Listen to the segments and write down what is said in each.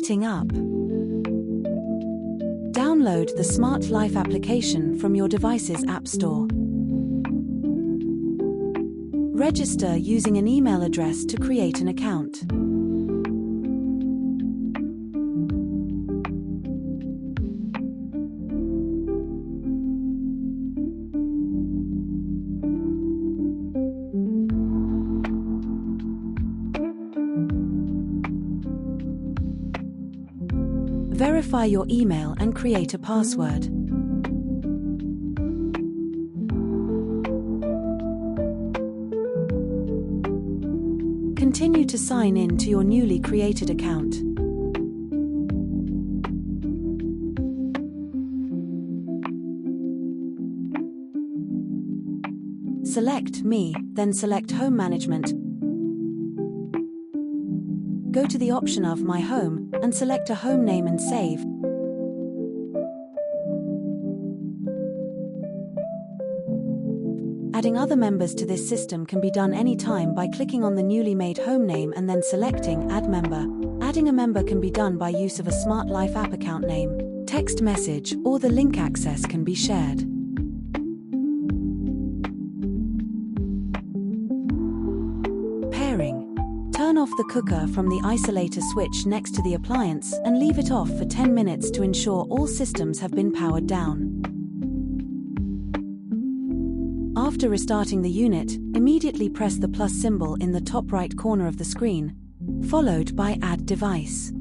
Setting up. Download the Smart Life application from your device's App Store. Register using an email address to create an account. Verify your email and create a password. Continue to sign in to your newly created account. Select Me, then select Home Management. Go to the option of My Home, and select a home name and save. Adding other members to this system can be done anytime by clicking on the newly made home name and then selecting Add Member. Adding a member can be done by use of a Smart Life app account name, text message, or the link access can be shared. Pairing. Turn off the cooker from the isolator switch next to the appliance and leave it off for 10 minutes to ensure all systems have been powered down. After restarting the unit, immediately press the plus symbol in the top right corner of the screen, followed by Add Device.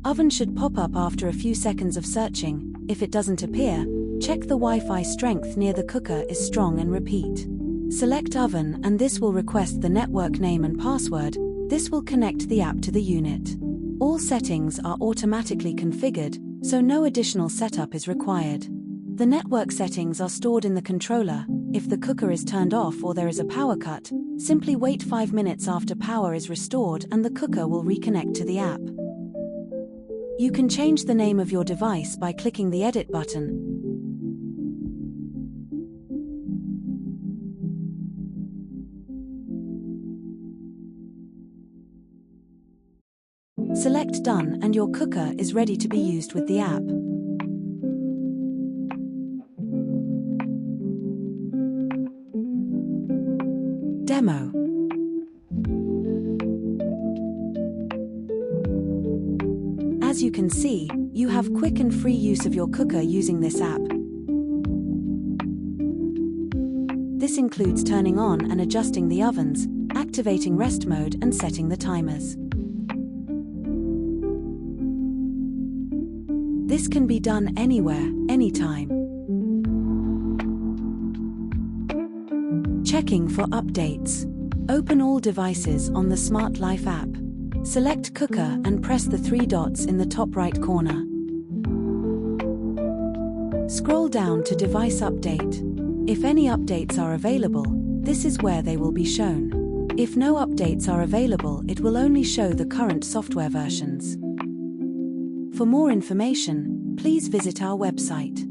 Oven should pop up after a few seconds of searching. If it doesn't appear, check the Wi-Fi strength near the cooker is strong and repeat. Select Oven and this will request the network name and password. This will connect the app to the unit. All settings are automatically configured, so no additional setup is required. The network settings are stored in the controller. If the cooker is turned off or there is a power cut, simply wait 5 minutes after power is restored and the cooker will reconnect to the app. You can change the name of your device by clicking the Edit button. Select Done and your cooker is ready to be used with the app. Demo. As you can see, you have quick and free use of your cooker using this app. This includes turning on and adjusting the ovens, activating rest mode and setting the timers. This can be done anywhere, anytime. Checking for updates. Open all devices on the Smart Life app. Select Cooker and press the 3 dots in the top right corner. Scroll down to Device Update. If any updates are available, this is where they will be shown. If no updates are available, it will only show the current software versions. For more information, please visit our website.